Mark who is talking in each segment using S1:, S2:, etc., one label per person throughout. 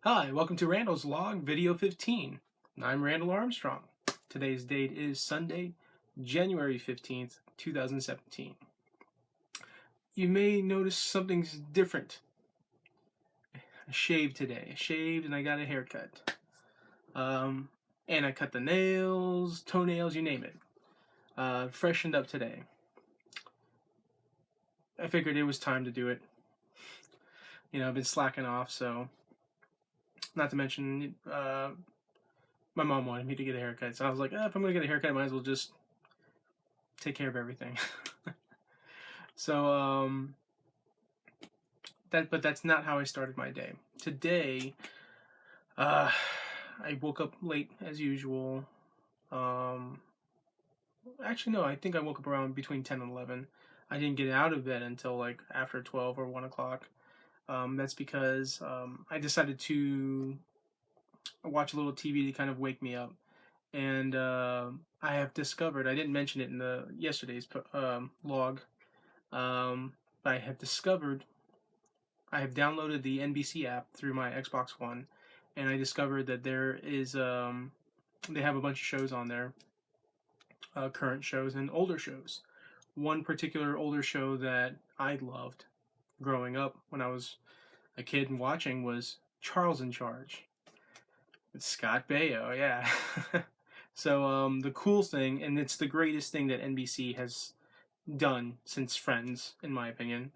S1: Hi, welcome to Randall's Log Video 15. I'm Randall Armstrong. Today's date is Sunday, January 15th, 2017. You may notice something's different. I shaved today. I shaved and I got a haircut. And I cut the nails, toenails, you name it. Freshened up today. I figured it was time to do it. I've been slacking off, so not to mention, my mom wanted me to get a haircut, so I was like, if I'm gonna get a haircut, I might as well just take care of everything. So but that's not how I started my day. Today, I woke up late as usual. Actually, no, I think I woke up around between 10 and 11. I didn't get out of bed until like after 12 or 1 o'clock. That's because I decided to watch a little TV to kind of wake me up. And I have discovered, I didn't mention it in the yesterday's log, but I have discovered, I have downloaded the NBC app through my Xbox One, and I discovered that there is, they have a bunch of shows on there, current shows and older shows. One particular older show that I loved growing up when I was a kid and watching was Charles in Charge. It's Scott Baio, yeah. So the cool thing, and it's the greatest thing that NBC has done since Friends, in my opinion.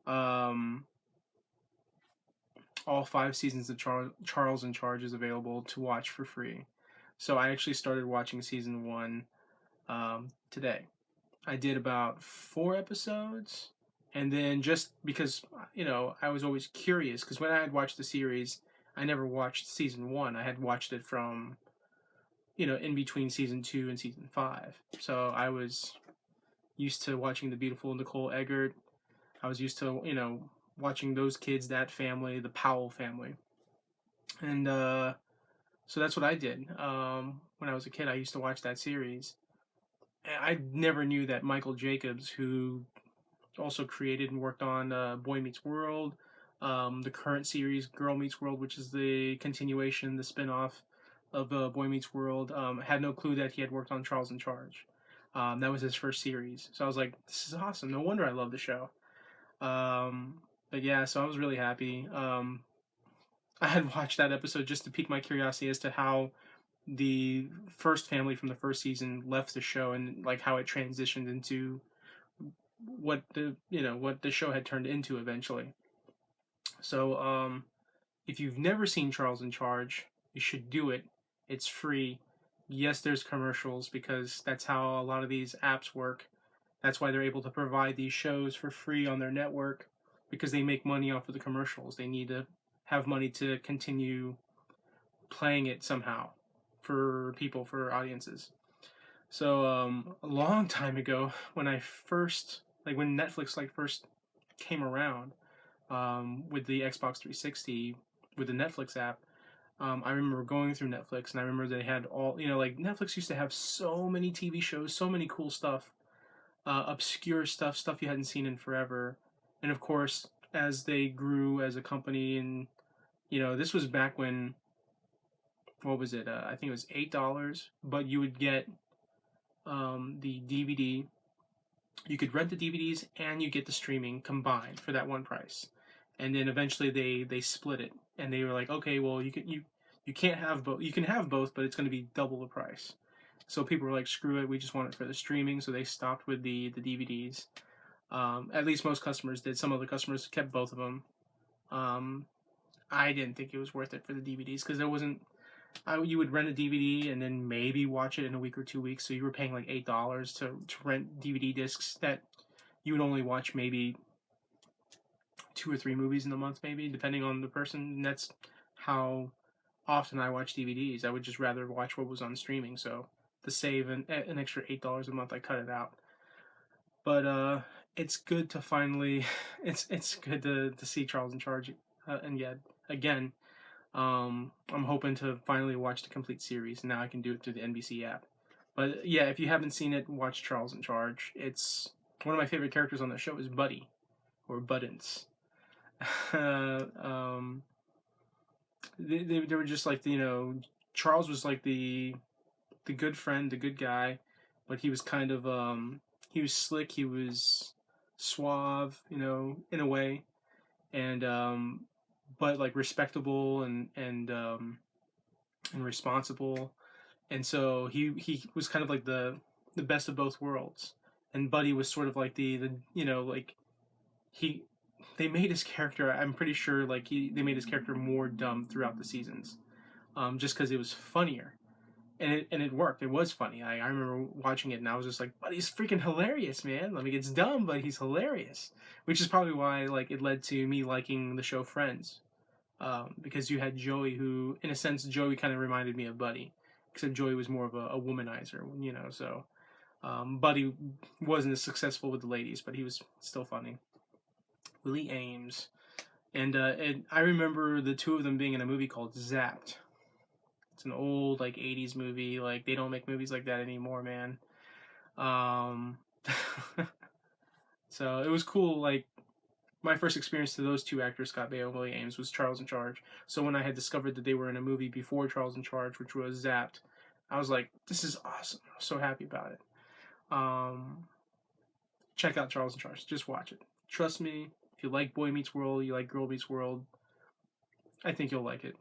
S1: All 5 seasons of Charles in Charge is available to watch for free. So I actually started watching season 1 today. I did about 4 episodes, and then just because, I was always curious, because when I had watched the series, I never watched season 1. I had watched it from, in between season 2 and season 5. So I was used to watching the beautiful Nicole Eggert. I was used to, watching those kids, that family, the Powell family. And so that's what I did. When I was a kid, I used to watch that series. I never knew that Michael Jacobs, who also created and worked on Boy Meets World, the current series Girl Meets World, which is the continuation, the spin-off of Boy Meets World, had no clue that he had worked on Charles in Charge. That was his first series. So I was like, this is awesome. No wonder I love the show. But yeah, so I was really happy. I had watched that episode just to pique my curiosity as to how the first family from the first season left the show, and like how it transitioned into what the show had turned into eventually. So if you've never seen Charles in Charge, you should do it. It's free. Yes, there's commercials, because that's how a lot of these apps work. That's why they're able to provide these shows for free on their network, because they make money off of the commercials. They need to have money to continue playing it somehow for people, for audiences. So a long time ago, when Netflix first came around, with the Xbox 360, with the Netflix app, I remember going through Netflix, and I remember they had all, Netflix used to have so many TV shows, so many cool stuff, obscure stuff you hadn't seen in forever. And of course, as they grew as a company, and this was back when, what was it? I think it was $8, but you would get the DVD. You could rent the DVDs and you get the streaming combined for that one price. And then eventually they split it, and they were like, okay, well, you can't have both. You can have both, but it's going to be double the price. So people were like, screw it, we just want it for the streaming. So they stopped with the DVDs. At least most customers did. Some other customers kept both of them. I didn't think it was worth it for the DVDs, because there wasn't. You would rent a DVD and then maybe watch it in a week or 2 weeks. So you were paying like $8 to rent DVD discs that you would only watch maybe 2 or 3 movies in a month, maybe, depending on the person. And that's how often I watch DVDs. I would just rather watch what was on streaming. So to save an extra $8 a month, I cut it out. But it's good to finally, it's good to see Charles in Charge, and yet again. I'm hoping to finally watch the complete series. Now I can do it through the NBC app. But yeah, if you haven't seen it, watch Charles in Charge. It's one of my favorite characters on the show is Buddy, or Buttons. they were just like, Charles was like the good friend, the good guy, but he was kind of he was slick, he was suave, in a way, and but like respectable and responsible. And so he was kind of like the best of both worlds. And Buddy was sort of like the like he they made his character, I'm pretty sure, like they made his character more dumb throughout the seasons, just because it was funnier, and it worked. It was funny. I remember watching it and I was just like, but he's freaking hilarious, man. Like it's dumb, but he's hilarious. Which is probably why like it led to me liking the show Friends, because you had Joey, who in a sense Joey kind of reminded me of Buddy, except Joey was more of a womanizer, So Buddy wasn't as successful with the ladies, but he was still funny. Willie Ames, and I remember the two of them being in a movie called Zapped. It's an old like '80s movie. Like they don't make movies like that anymore, man. Um, so it was cool. Like my first experience to those two actors, Scott Baio and Willie Ames, was Charles in Charge. So when I had discovered that they were in a movie before Charles in Charge, which was Zapped, I was like, this is awesome. I was so happy about it. Check out Charles in Charge. Just watch it. Trust me, if you like Boy Meets World, you like Girl Meets World, I think you'll like it.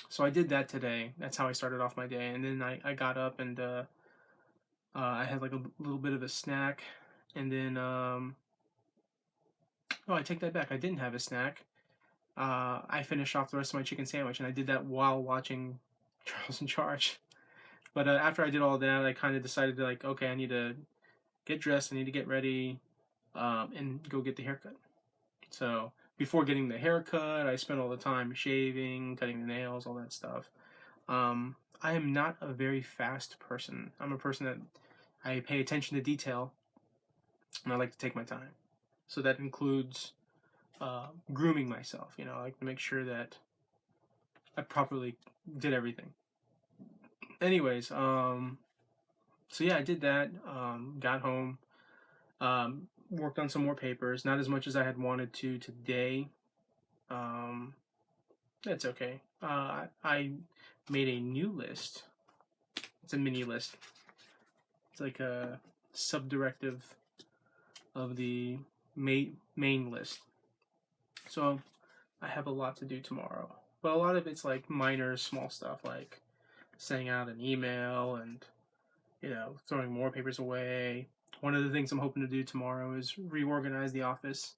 S1: So I did that today. That's how I started off my day. And then I got up and I had like a little bit of a snack. And then, I take that back. I didn't have a snack. I finished off the rest of my chicken sandwich, and I did that while watching Charles in Charge. But after I did all that, I kind of decided to like, okay, I need to get dressed, I need to get ready, and go get the haircut. So before getting the haircut, I spent all the time shaving, cutting the nails, all that stuff. I am not a very fast person. I'm a person that I pay attention to detail, and I like to take my time. So that includes grooming myself. I like to make sure that I properly did everything. Anyways, so yeah, I did that. Got home, worked on some more papers. Not as much as I had wanted to today. Um, that's okay. I made a new list. It's a mini list. It's like a subdirective of the main list. So I have a lot to do tomorrow. But a lot of it's like minor, small stuff, like sending out an email and, throwing more papers away. One of the things I'm hoping to do tomorrow is reorganize the office.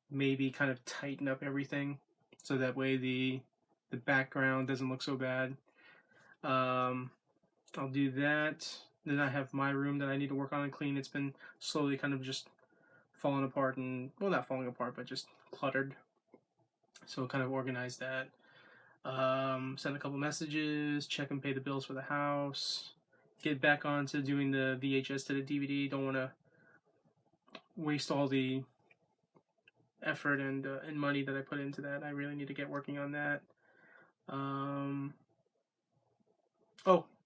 S1: Maybe kind of tighten up everything so that way the background doesn't look so bad. I'll do that. Then I have my room that I need to work on and clean. It's been slowly kind of just falling apart, and well, not falling apart, but just cluttered. So kind of organize that. Send a couple messages, check and pay the bills for the house, get back on to doing the VHS to the DVD. Don't want to waste all the effort and money that I put into that. I really need to get working on that. Oh,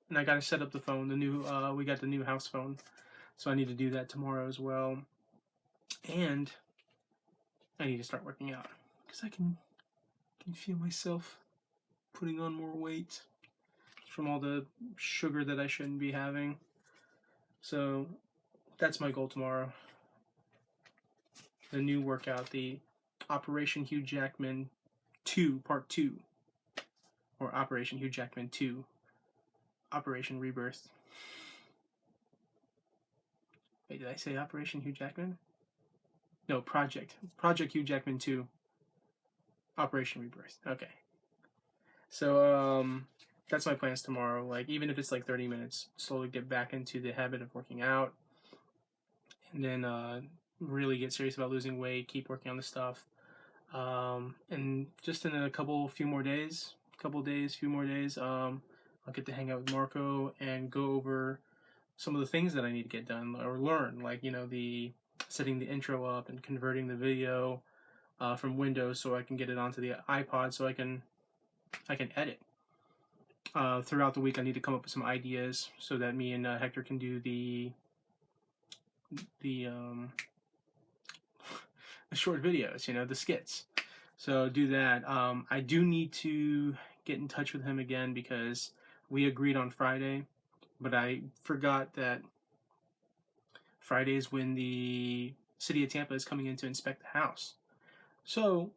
S1: and I got to set up the phone. We got the new house phone, so I need to do that tomorrow as well. And I need to start working out because I can feel myself putting on more weight from all the sugar that I shouldn't be having. So that's my goal tomorrow. The new workout, the Operation Hugh Jackman 2, Part 2, or Operation Hugh Jackman 2, Operation Rebirth. Wait, did I say Operation Hugh Jackman? No, Project Hugh Jackman 2, Operation Rebirth. Okay. So, that's my plans tomorrow. Like, even if it's like 30 minutes, slowly get back into the habit of working out. And then, really get serious about losing weight, keep working on the stuff. And just in a few more days, I'll get to hang out with Marco and go over some of the things that I need to get done or learn, like, the setting the intro up and converting the video from Windows so I can get it onto the iPod so I can edit. Throughout the week, I need to come up with some ideas so that me and Hector can do the short videos, the skits. So do that. I do need to get in touch with him again because we agreed on Friday, but I forgot that Friday is when the city of Tampa is coming in to inspect the house. So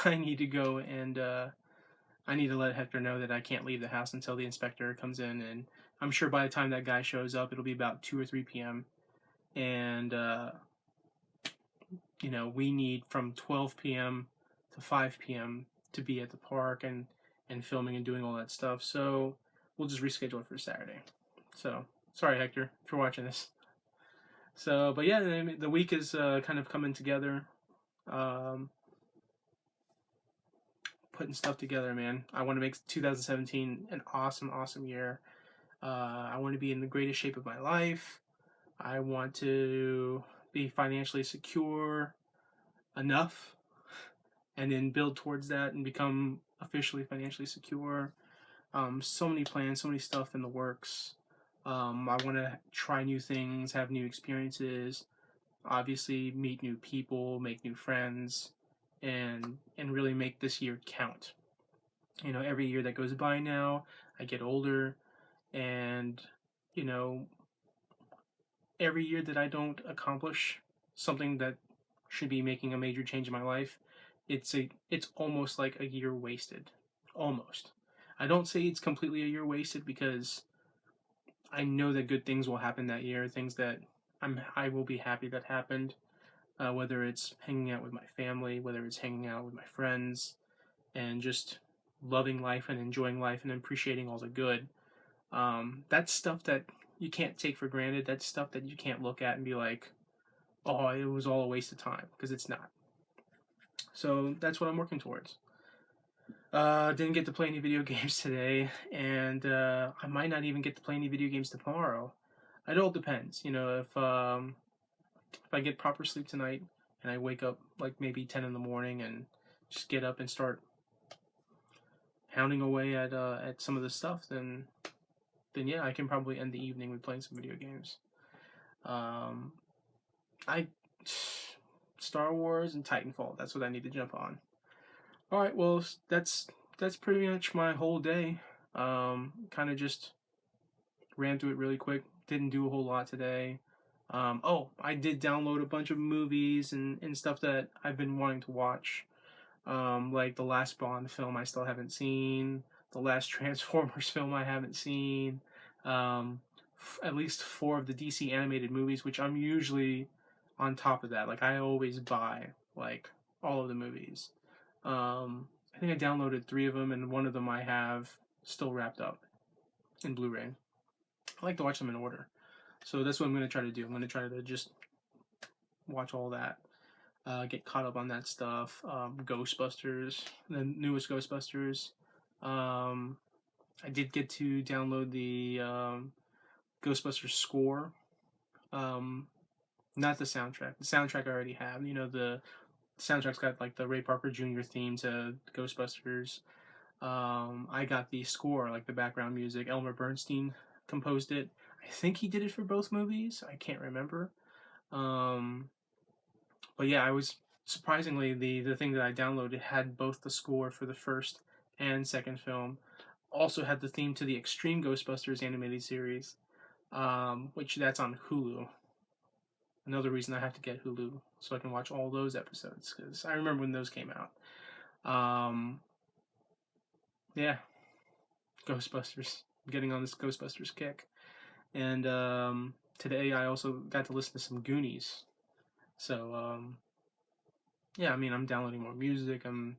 S1: I need to go and I need to let Hector know that I can't leave the house until the inspector comes in. And I'm sure by the time that guy shows up, it'll be about 2 or 3 p.m. And, we need from 12 p.m. to 5 p.m. to be at the park and filming and doing all that stuff. So we'll just reschedule it for Saturday. So sorry, Hector, if you're watching this. So, but yeah, the week is kind of coming together. Um, Putting stuff together, man. I want to make 2017 an awesome, awesome year. I want to be in the greatest shape of my life. I want to be financially secure enough and then build towards that and become officially financially secure. So many plans, so many stuff in the works. I want to try new things, have new experiences, obviously meet new people, make new friends, and really make this year count. Every year that goes by now, I get older, and you know, every year that I don't accomplish something that should be making a major change in my life, it's almost like a year wasted. Almost. I don't say it's completely a year wasted because I know that good things will happen that year, things that I will be happy that happened. Whether it's hanging out with my family, whether it's hanging out with my friends, and just loving life and enjoying life and appreciating all the good. That's stuff that you can't take for granted. That's stuff that you can't look at and be like, oh, it was all a waste of time, because it's not. So that's what I'm working towards. Didn't get to play any video games today, and I might not even get to play any video games tomorrow. It all depends. If I get proper sleep tonight and I wake up like maybe 10 in the morning and just get up and start hounding away at some of the stuff, then yeah, I can probably end the evening with playing some video games. I Star Wars and Titanfall. That's what I need to jump on. All right, well that's pretty much my whole day. Kind of just ran through it really quick. Didn't do a whole lot today. I did download a bunch of movies and stuff that I've been wanting to watch. Like the last Bond film I still haven't seen, the last Transformers film I haven't seen, at least 4 of the DC animated movies, which I'm usually on top of that. Like I always buy like all of the movies. I think I downloaded 3 of them, and one of them I have still wrapped up in Blu-ray. I like to watch them in order, so that's what I'm going to try to do. I'm going to try to just watch all that. Get caught up on that stuff. Ghostbusters, the newest Ghostbusters. I did get to download the Ghostbusters score. Not the soundtrack. The soundtrack I already have. The soundtrack's got like the Ray Parker Jr. theme to Ghostbusters. I got the score, like the background music. Elmer Bernstein composed it. I think he did it for both movies. I can't remember. But yeah, I was surprisingly the thing that I downloaded had both the score for the first and second film. Also had the theme to the Extreme Ghostbusters animated series, which that's on Hulu. Another reason I have to get Hulu so I can watch all those episodes, because I remember when those came out. Yeah, Ghostbusters. I'm getting on this Ghostbusters kick, and today I also got to listen to some Goonies. So yeah, I mean, I'm downloading more music. I'm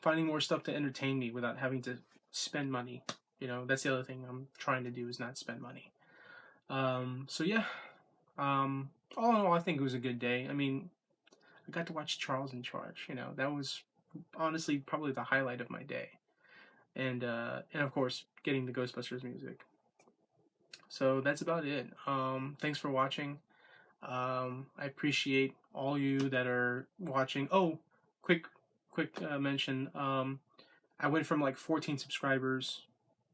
S1: finding more stuff to entertain me without having to spend money. That's the other thing I'm trying to do, is not spend money. So yeah, all in all, I think it was a good day. I mean, I got to watch Charles in Charge. That was honestly probably the highlight of my day, and of course getting the Ghostbusters music. So that's about it. Thanks for watching. I appreciate all you that are watching. Oh, quick mention. I went from like 14 subscribers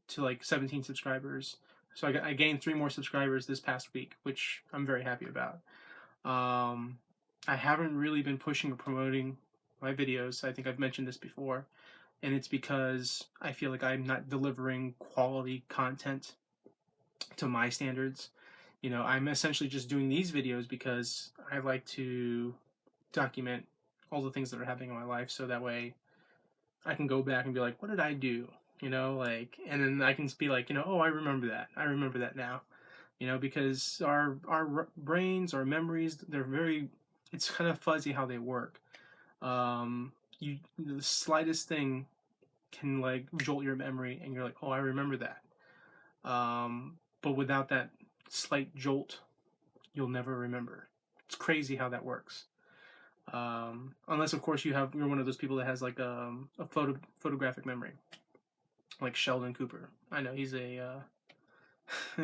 S1: to like 17 subscribers. So I gained 3 more subscribers this past week, which I'm very happy about. I haven't really been pushing or promoting my videos. I think I've mentioned this before, and it's because I feel like I'm not delivering quality content to my standards. You know, I'm essentially just doing these videos because I like to document all the things that are happening in my life, so that way I can go back and be like, what did I do? You know, like, and then I can be like, you know, oh, I remember that. I remember that now. You know, because our brains, our memories, they're very. It's kind of fuzzy how they work. You the slightest thing can like jolt your memory, and you're like, oh, I remember that. But without that slight jolt, you'll never remember. It's crazy how that works. Unless of course you're one of those people that has like a photographic memory, like Sheldon Cooper. I know he's a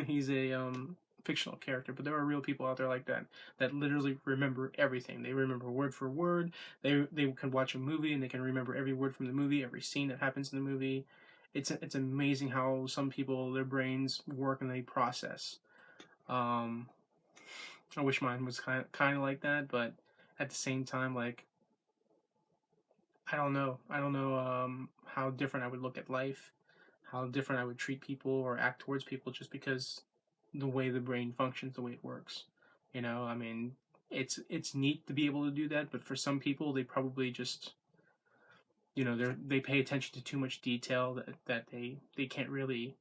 S1: he's a fictional character, but there are real people out there like that that literally remember everything. They remember word for word. They can watch a movie and they can remember every word from the movie, every scene that happens in the movie. It's amazing how some people their brains work and they process. Um, I wish mine was kind of like that, but at the same time, like I don't know. I don't know how different I would look at life, how different I would treat people or act towards people just because the way the brain functions, the way it works. You know, I mean, it's neat to be able to do that, but for some people, they probably just they pay attention to too much detail that they can't really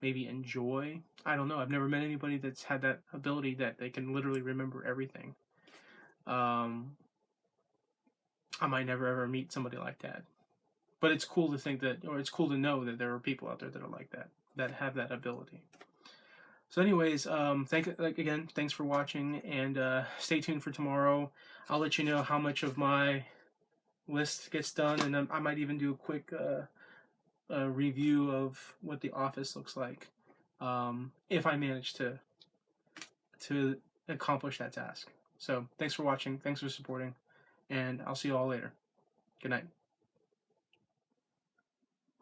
S1: maybe enjoy. I don't know. I've never met anybody that's had that ability that they can literally remember everything. Um, I might never ever meet somebody like that. But it's cool to think that, or it's cool to know that there are people out there that are like that, that have that ability. So, anyways, again, thanks for watching, and stay tuned for tomorrow. I'll let you know how much of my list gets done, and I might even do a quick review of what the office looks like, if I manage to accomplish that task. So, thanks for watching, thanks for supporting, and I'll see you all later. Good night.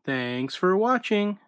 S1: Thanks for watching.